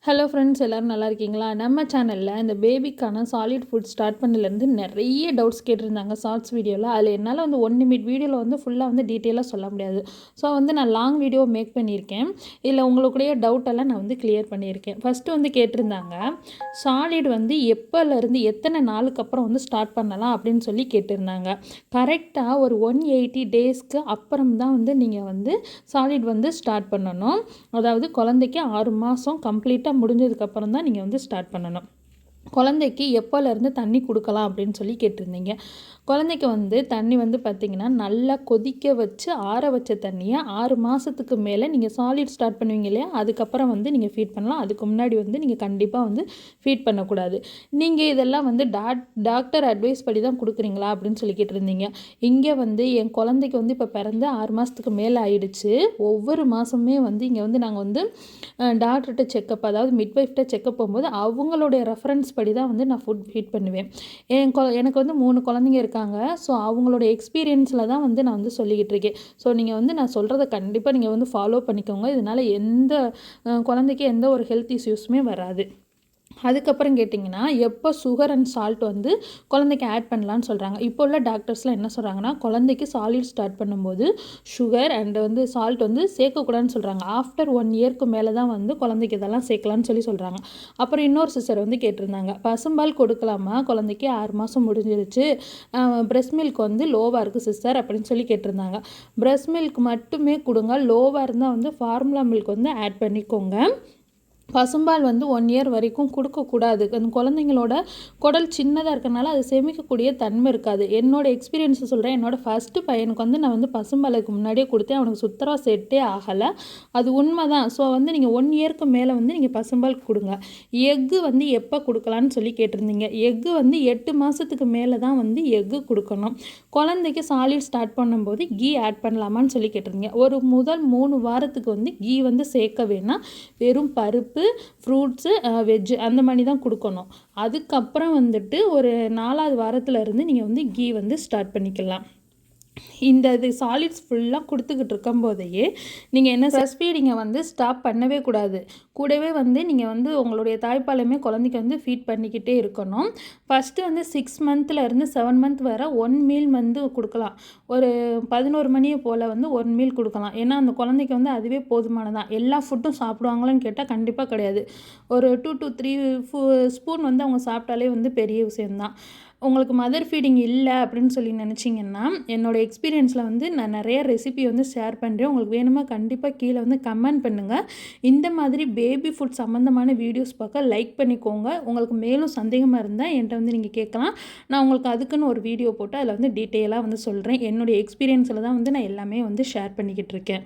Hello friends, எல்லோரும் நல்லா இருக்கீங்களா? நம்ம சேனலில் இந்த பேபிக்கான சாலிட் ஃபுட் ஸ்டார்ட் பண்ணலேருந்து நிறைய டவுட்ஸ் கேட்டிருந்தாங்க ஷார்ட்ஸ் வீடியோவில். அதில் என்னால் வந்து 1 நிமிட் வீடியோவில் வந்து ஃபுல்லாக வந்து டீட்டெயிலாக சொல்ல முடியாது. ஸோ வந்து நான் லாங் வீடியோ மேக் பண்ணியிருக்கேன். இதில் உங்களுடைய டவுட்டெல்லாம் நான் வந்து கிளியர் பண்ணியிருக்கேன். ஃபஸ்ட்டு வந்து கேட்டிருந்தாங்க, சாலிட் வந்து எப்போலேருந்து எத்தனை நாளுக்கு அப்புறம் வந்து ஸ்டார்ட் பண்ணலாம் அப்படின்னு சொல்லி கேட்டிருந்தாங்க. கரெக்டாக ஒரு 180 டேஸ்க்கு அப்புறம் தான் வந்து நீங்கள் வந்து சாலிட் வந்து ஸ்டார்ட் பண்ணணும். அதாவது குழந்தைக்கு 6 மாதம் கம்ப்ளீட்டாக முடிஞ்சதுக்கப்புறம் தான் நீங்கள் வந்து ஸ்டார்ட் பண்ணணும். குழந்தைக்கு எப்போலேருந்து தண்ணி கொடுக்கலாம் அப்படின்னு சொல்லி கேட்டிருந்தீங்க. குழந்தைக்கு வந்து தண்ணி வந்து பார்த்திங்கன்னா நல்லா கொதிக்க வச்சு ஆற வச்ச தண்ணியை 6 மாதத்துக்கு மேலே நீங்கள் சாலிட் ஸ்டார்ட் பண்ணுவீங்க இல்லையா, அதுக்கப்புறம் வந்து நீங்கள் ஃபீட் பண்ணலாம். அதுக்கு முன்னாடி வந்து நீங்கள் கண்டிப்பாக வந்து ஃபீட் பண்ணக்கூடாது. நீங்கள் இதெல்லாம் வந்து டாக்டர் அட்வைஸ் படி தான் கொடுக்குறீங்களா அப்படின்னு சொல்லி கேட்டிருந்தீங்க. இங்கே வந்து என் குழந்தைக்கு வந்து இப்போ பிறந்து 6 மாதத்துக்கு மேலே ஆயிடுச்சு. ஒவ்வொரு மாதமே வந்து இங்கே வந்து நாங்கள் வந்து டாக்டர்கிட்ட செக்கப், அதாவது மிட்வைஃப்கிட்ட செக்கப் போகும்போது அவங்களுடைய ரெஃபரன்ஸ் படி தான் வந்து நான் ஃபுட் ஃபீட் பண்ணுவேன். எனக்கு வந்து 3 குழந்தைங்க இருக்காங்க. ஸோ அவங்களோட எக்ஸ்பீரியன்ஸில் தான் வந்து நான் வந்து சொல்லிக்கிட்டு இருக்கேன். ஸோ நீங்கள் வந்து நான் சொல்கிறத கண்டிப்பாக நீங்கள் வந்து ஃபாலோ பண்ணிக்கோங்க. இதனால் எந்த குழந்தைக்கு எந்த ஒரு ஹெல்த் இஷ்யூஸுமே வராது. அதுக்கப்புறம் கேட்டிங்கன்னா, எப்போ சுகர் அண்ட் சால்ட் வந்து குழந்தைக்கு ஆட் பண்ணலான்னு சொல்கிறாங்க. இப்போ உள்ள டாக்டர்ஸ்லாம் என்ன சொல்கிறாங்கன்னா, குழந்தைக்கு சாலிட் ஸ்டார்ட் பண்ணும்போது சுகர் அண்ட் வந்து சால்ட் வந்து சேர்க்கக்கூடாதுன்னு சொல்கிறாங்க. ஆஃப்டர் 1 இயர்க்கு மேலே தான் வந்து குழந்தைக்கு இதெல்லாம் சேர்க்கலான்னு சொல்கிறாங்க. அப்புறம் இன்னொரு சிஸ்டர் வந்து கேட்டிருந்தாங்க, பசும்பால் கொடுக்கலாமா குழந்தைக்கு 6 மாதம் முடிஞ்சிருச்சு, பிரெஸ்ட் மில்க் வந்து லோவாக இருக்குது சிஸ்டர் அப்படின்னு சொல்லி கேட்டிருந்தாங்க. பிரெஸ்ட் மில்க் மட்டுமே கொடுங்க. லோவாக இருந்தால் வந்து ஃபார்முலா மில்க் வந்து ஆட் பண்ணிக்கோங்க. பசும்பால் வந்து 1 இயர் வரைக்கும் கொடுக்கக்கூடாது. அந்த குழந்தைங்களோட குடல் சின்னதாக இருக்கிறனால அது செமிக்கக்கூடிய தன்மை இருக்காது. என்னோடய எக்ஸ்பீரியன்ஸை சொல்கிறேன். என்னோடய ஃபஸ்ட்டு பையனுக்கு வந்து நான் வந்து பசும்பாலுக்கு முன்னாடியே கொடுத்தேன். அவனுக்கு சுத்தமாக செட்டே ஆகலை. அது உண்மை தான். ஸோ வந்து நீங்கள் 1 இயர்க்கு மேலே வந்து நீங்கள் பசும்பால் கொடுங்க. எக்கு வந்து எப்போ கொடுக்கலான்னு சொல்லி கேட்டிருந்தீங்க. எக்கு வந்து 8 மாதத்துக்கு மேலே தான் வந்து எக்கு கொடுக்கணும். குழந்தைக்கு சாலிட் ஸ்டார்ட் பண்ணும்போது கீ ஆட் பண்ணலாமான்னு சொல்லி கேட்டிருந்தீங்க. ஒரு முதல் 3 வாரத்துக்கு வந்து கீ வந்து சேர்க்க வேணாம். வெறும் பருப்பு, ஃப்ரூட்ஸு, வெஜ்ஜு அந்த மாதிரி தான் கொடுக்கணும். அதுக்கப்புறம் வந்துட்டு ஒரு 4வது வாரத்தில் இருந்து நீங்கள் வந்து கீ வந்து ஸ்டார்ட் பண்ணிக்கலாம். இது சாலிட்ஸ் ஃபுல்லாக கொடுத்துக்கிட்டு இருக்கும்போதையே நீங்கள் என்ன பிரஸ்ட் ஃபீடிங்கை வந்து ஸ்டாப் பண்ணவே கூடாது. கூடவே வந்து நீங்கள் வந்து உங்களுடைய தாய்ப்பாலுமே குழந்தைக்கு வந்து ஃபீட் பண்ணிக்கிட்டே இருக்கணும். ஃபஸ்ட்டு வந்து 6 மந்த்லேருந்து 7 மந்த் வரை 1 மீல் வந்து கொடுக்கலாம். ஒரு 11 மணியை போல் வந்து 1 மீல் கொடுக்கலாம். ஏன்னா அந்த குழந்தைக்கு வந்து அதுவே போதுமானதான். எல்லா ஃபுட்டும் சாப்பிடுவாங்களான்னு கேட்டால் கண்டிப்பாக கிடையாது. ஒரு 2 to 3 ஸ்பூன் வந்து அவங்க சாப்பிட்டாலே வந்து பெரிய விஷயம்தான். உங்களுக்கு மதர் ஃபீடிங் இல்லை அப்படின்னு சொல்லி நினச்சிங்கன்னா, என்னோடய எக்ஸ்பீரியன்ஸில் வந்து நான் நிறைய ரெசிபி வந்து ஷேர் பண்ணுறேன். உங்களுக்கு வேணுமா கண்டிப்பாக கீழே வந்து கமெண்ட் பண்ணுங்கள். இந்த மாதிரி பேபி ஃபுட் சம்மந்தமான வீடியோஸ் பார்க்க லைக் பண்ணிக்கோங்க. உங்களுக்கு மேலும் சந்தேகமாக இருந்தால் என்கிட்ட வந்து நீங்கள் கேட்கலாம். நான் உங்களுக்கு அதுக்குன்னு ஒரு வீடியோ போட்டு அதில் வந்து டீட்டெயிலாக வந்து சொல்கிறேன். என்னுடைய எக்ஸ்பீரியன்ஸில் தான் வந்து நான் எல்லாமே வந்து ஷேர் பண்ணிக்கிட்டு இருக்கேன்.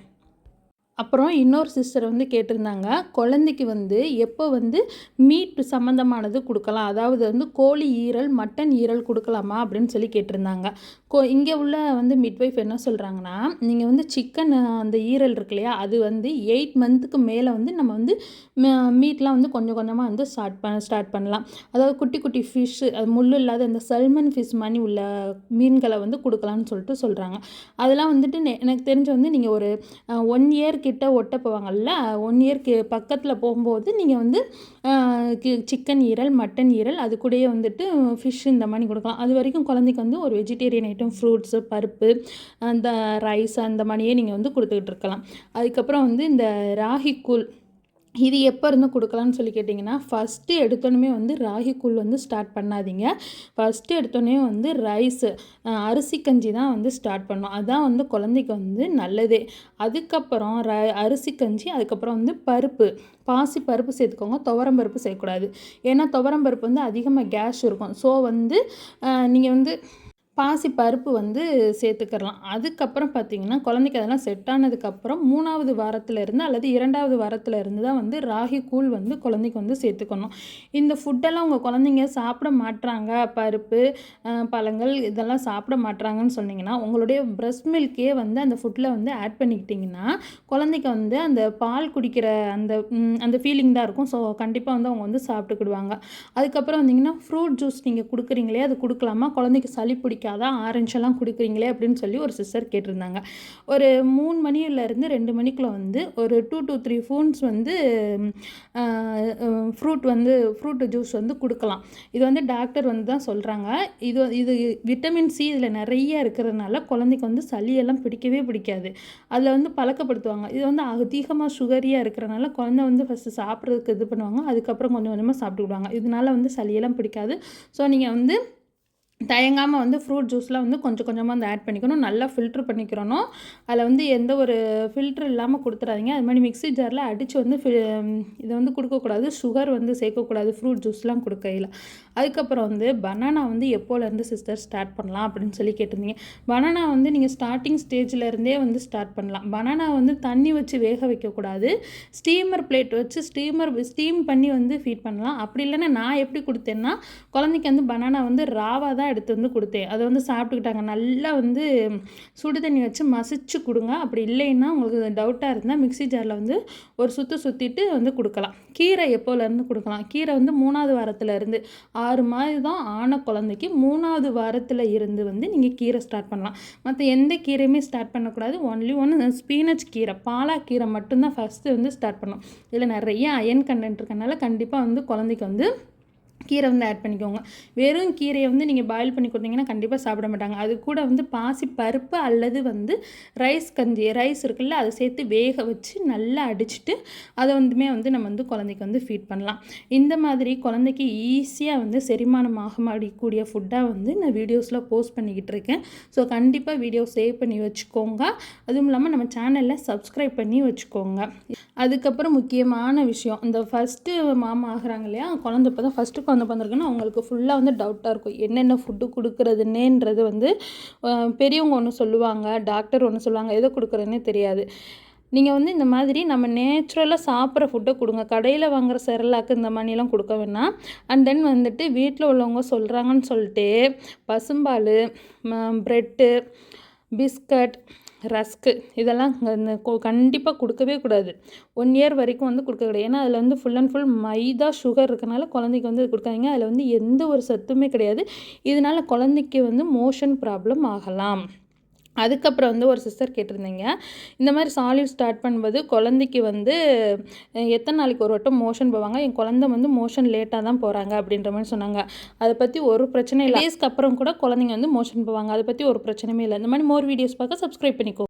அப்புறம் இன்னொரு சிஸ்டர் வந்து கேட்டிருந்தாங்க, குழந்தைக்கு வந்து எப்போ வந்து மீட் சம்மந்தமானது கொடுக்கலாம், அதாவது வந்து கோழி ஈரல், மட்டன் ஈரல் கொடுக்கலாமா அப்படின்னு சொல்லி கேட்டிருந்தாங்க. இங்கே உள்ள வந்து மிட்வைஃப் என்ன சொல்கிறாங்கன்னா, நீங்கள் வந்து சிக்கன் அந்த ஈரல் இருக்கு இல்லையா, அது வந்து 8 மந்த்துக்கு மேலே வந்து நம்ம வந்து மீட்லாம் வந்து கொஞ்சம் கொஞ்சமாக வந்து ஸ்டார்ட் பண்ணலாம். அதாவது குட்டி குட்டி ஃபிஷ்ஷு, அது முள் இல்லாத இந்த சல்மன் ஃபிஷ் மாதிரி உள்ள மீன்களை வந்து கொடுக்கலான்னு சொல்கிறாங்க. அதெல்லாம் வந்துட்டு எனக்கு தெரிஞ்சு வந்து நீங்கள் ஒரு 1 இயர் கிட்ட ஒட்ட போவாங்கல்ல, 1 இயர்க்கு பக்கத்தில் போகும்போது நீங்கள் வந்து சிக்கன் ஈரல், மட்டன் ஈரல், அது கூடயே வந்துட்டு ஃபிஷ் இந்த மாதிரி கொடுக்கலாம். அது வரைக்கும் குழந்தைக்கு வந்து ஒரு வெஜிடேரியன் ஐட்டம், ஃப்ரூட்ஸு, பருப்பு, அந்த ரைஸ் அந்த மாதிரியே நீங்கள் வந்து கொடுத்துக்கிட்டு இருக்கலாம். அதுக்கப்புறம் வந்து இந்த ராகி கூழ், இது எப்போ இருந்து கொடுக்கலான்னு சொல்லி கேட்டிங்கன்னா, ஃபஸ்ட்டு எடுத்தோன்னே வந்து ராகி கூழ் வந்து ஸ்டார்ட் பண்ணாதீங்க. ஃபஸ்ட்டு எடுத்தோன்னே வந்து ரைஸு, அரிசி கஞ்சி தான் வந்து ஸ்டார்ட் பண்ணணும். அதுதான் வந்து குழந்தைக்கு வந்து நல்லதே. அதுக்கப்புறம் அரிசி கஞ்சி, அதுக்கப்புறம் வந்து பருப்பு, பாசி பருப்பு சேர்த்துக்கோங்க. துவரம் பருப்பு சேர்க்கக்கூடாது. ஏன்னா துவரம் பருப்பு வந்து அதிகமாக கேஸ் இருக்கும். ஸோ வந்து நீங்கள் வந்து பாசி பருப்பு வந்து சேர்த்துக்கிறலாம். அதுக்கப்புறம் பார்த்திங்கன்னா, குழந்தைக்கு அதெல்லாம் செட் ஆனதுக்கப்புறம் 3வது வாரத்திலேருந்து அல்லது 2வது வாரத்திலேருந்து தான் வந்து ராகி கூழ் வந்து குழந்தைக்கு வந்து சேர்த்துக்கணும். இந்த ஃபுட்டெல்லாம் உங்கள் குழந்தைங்க சாப்பிட மாட்றாங்க, பருப்பு, பழங்கள் இதெல்லாம் சாப்பிட மாட்றாங்கன்னு சொன்னிங்கன்னா, உங்களுடைய பிரெஸ்ட் மில்கே வந்து அந்த ஃபுட்டில் வந்து ஆட் பண்ணிக்கிட்டிங்கன்னா, குழந்தைக்கு வந்து அந்த பால் குடிக்கிற அந்த ஃபீலிங் தான் இருக்கும். ஸோ கண்டிப்பாக வந்து அவங்க வந்து சாப்பிட்டுக்கிடுவாங்க. அதுக்கப்புறம் வந்திங்கன்னா, ஃப்ரூட் ஜூஸ் நீங்கள் கொடுக்குறீங்களே, அது கொடுக்கலாமா, குழந்தைக்கு சளி பிடிக்காதான் ஆரஞ்செல்லாம் கொடுக்குறீங்களே அப்படின்னு சொல்லி ஒரு சிஸ்டர் கேட்டிருந்தாங்க. ஒரு 3 மணிலேருந்து 2 மணிக்குள்ளே வந்து ஒரு 2 to 3 ஸ்பூன்ஸ் வந்து ஃப்ரூட் ஜூஸ் வந்து கொடுக்கலாம். இது வந்து டாக்டர் வந்து தான் சொல்கிறாங்க. இது விட்டமின் சி இதில் நிறைய இருக்கிறதுனால குழந்தைக்கு வந்து சளியெல்லாம் பிடிக்கவே பிடிக்காது. அதில் வந்து பழக்கப்படுத்துவாங்க. இது வந்து அதிகமாக சுகரியாக இருக்கிறனால குழந்தை வந்து ஃபஸ்ட்டு சாப்பிட்றதுக்கு இது பண்ணுவாங்க. அதுக்கப்புறம் கொஞ்சம் கொஞ்சமாக சாப்பிட்டுக்கிடுவாங்க. இதனால வந்து சளியெல்லாம் பிடிக்காது. ஸோ நீங்கள் வந்து தயங்காமல் வந்து ஃப்ரூட் ஜூஸ்லாம் வந்து கொஞ்சம் கொஞ்சமாக வந்து ஆட் பண்ணிக்கணும். நல்லா ஃபில்ட்ரு பண்ணிக்கிறணும். அதில் வந்து எந்த ஒரு ஃபில்ட்ரு இல்லாமல் கொடுத்துறாதீங்க. அது மாதிரி மிக்ஸி ஜாரில் அடித்து வந்து இதை வந்து கொடுக்கக்கூடாது. சுகர் வந்து சேர்க்கக்கூடாது ஃப்ரூட் ஜூஸ்லாம் கொடுக்கையில். அதுக்கப்புறம் வந்து பனானா வந்து எப்போலேருந்து சிஸ்டர் ஸ்டார்ட் பண்ணலாம் அப்படின்னு சொல்லி கேட்டிருந்தீங்க. பனானா வந்து நீங்கள் ஸ்டார்டிங் ஸ்டேஜ்லேருந்தே வந்து ஸ்டார்ட் பண்ணலாம். பனானா வந்து தண்ணி வச்சு வேக வைக்கக்கூடாது. ஸ்டீமர் பிளேட் வச்சு ஸ்டீம் பண்ணி வந்து ஃபீட் பண்ணலாம். அப்படி இல்லைன்னா நான் எப்படி கொடுத்தேன்னா, குழந்தைக்கு வந்து பனானா வந்து ராவாக தான் எடுத்து வந்து கொடுத்தேன். அதை வந்து சாப்பிட்டுக்கிட்டாங்க. நல்லா வந்து சுடு தண்ணி வச்சு மசிச்சு கொடுங்க. அப்படி இல்லைன்னா உங்களுக்கு டவுட்டாக இருந்தால் மிக்ஸி ஜாரில் வந்து ஒரு சுற்றிட்டு வந்து கொடுக்கலாம். கீரை எப்போலேருந்து கொடுக்கலாம்? கீரை வந்து 3வது வாரத்துலேருந்து 6 மாதம் ஆன குழந்தைக்கு 3வது வாரத்தில் இருந்து வந்து நீங்கள் கீரை ஸ்டார்ட் பண்ணலாம். மற்ற எந்த கீரையுமே ஸ்டார்ட் பண்ணக்கூடாது. ஒன்று ஸ்பீனச் கீரை, பாலாக்கீரை மட்டும்தான் ஃபஸ்ட்டு வந்து ஸ்டார்ட் பண்ணணும். இதில் நிறைய அயன் கண்டென்ட் இருக்கனால கண்டிப்பாக வந்து குழந்தைக்கு வந்து கீரை வந்து ஆட் பண்ணிக்கோங்க. வெறும் கீரையை வந்து நீங்கள் பாயில் பண்ணி கொடுத்தீங்கன்னா கண்டிப்பாக சாப்பிட மாட்டாங்க. அது கூட வந்து பாசி பருப்பு அல்லது வந்து ரைஸ் இருக்குல்ல, அதை சேர்த்து வேக வச்சு நல்லா அடிச்சுட்டு அதை வந்து நம்ம வந்து குழந்தைக்கு வந்து ஃபீட் பண்ணலாம். இந்த மாதிரி குழந்தைக்கு ஈஸியாக வந்து செரிமானமாக மாடிக்கூடிய ஃபுட்டாக வந்து நான் வீடியோஸில் போஸ்ட் பண்ணிக்கிட்டு இருக்கேன். ஸோ கண்டிப்பாக வீடியோ சேவ் பண்ணி வச்சுக்கோங்க. அதுவும் இல்லாமல் நம்ம சேனலில் சப்ஸ்கிரைப் பண்ணி வச்சுக்கோங்க. அதுக்கப்புறம் முக்கியமான விஷயம், இந்த ஃபஸ்ட்டு மாமா ஆகிறாங்க இல்லையா, குழந்தை இப்போ தான் ஃபஸ்ட்டு குழந்தை பிறந்திருக்குன்னா அவங்களுக்கு ஃபுல்லாக வந்து டவுட்டாக இருக்கும். என்னென்ன ஃபுட்டு கொடுக்குறதுன்னேன்றது வந்து பெரியவங்க ஒன்று சொல்லுவாங்க, டாக்டர் ஒன்று சொல்லுவாங்க, எதை கொடுக்குறதுன்னே தெரியாது. நீங்கள் வந்து இந்த மாதிரி நம்ம நேச்சுரலாக சாப்பிட்ற ஃபுட்டை கொடுங்க. கடையில் வாங்குகிற செரலாக்கு இந்த மாதிரிலாம் கொடுக்க வேணாம். அண்ட் தென் வந்துட்டு வீட்டில் உள்ளவங்க சொல்கிறாங்கன்னு சொல்லிட்டு பசும்பால், ப்ரெட்டு, பிஸ்கட், ரஸ்க்கு இதெல்லாம் கண்டிப்பாக கொடுக்கவே கூடாது. 1 இயர் வரைக்கும் வந்து கொடுக்கக்கூடாது. ஏன்னா அதில் வந்து full and full maida, sugar இருக்கனால குழந்தைக்கு வந்து கொடுக்காதீங்க. அதில் வந்து எந்த ஒரு சத்துமே கிடையாது. இதனால் குழந்தைக்கு வந்து மோஷன் ப்ராப்ளம் ஆகலாம். அதுக்கப்புறம் வந்து ஒரு சிஸ்டர் கேட்டிருந்தீங்க, இந்த மாதிரி சாலிட் ஸ்டார்ட் பண்ணும்போது குழந்தைக்கு வந்து எத்தனை நாளைக்கு ஒரு வட்டம் மோஷன் போவாங்க, என் குழந்தை வந்து மோஷன் லேட்டாக தான் போகிறாங்க அப்படின்ற மாதிரி சொன்னாங்க. அதை பற்றி ஒரு பிரச்சனை இல்லை. டேஸ்க்கு அப்புறம் கூட குழந்தைங்க வந்து மோஷன் போவாங்க. அதை பற்றி ஒரு பிரச்சனையுமே இல்லை. இந்த மாதிரி மோர் வீடியோஸ் பார்க்க சப்ஸ்கிரைப் பண்ணிக்கோ.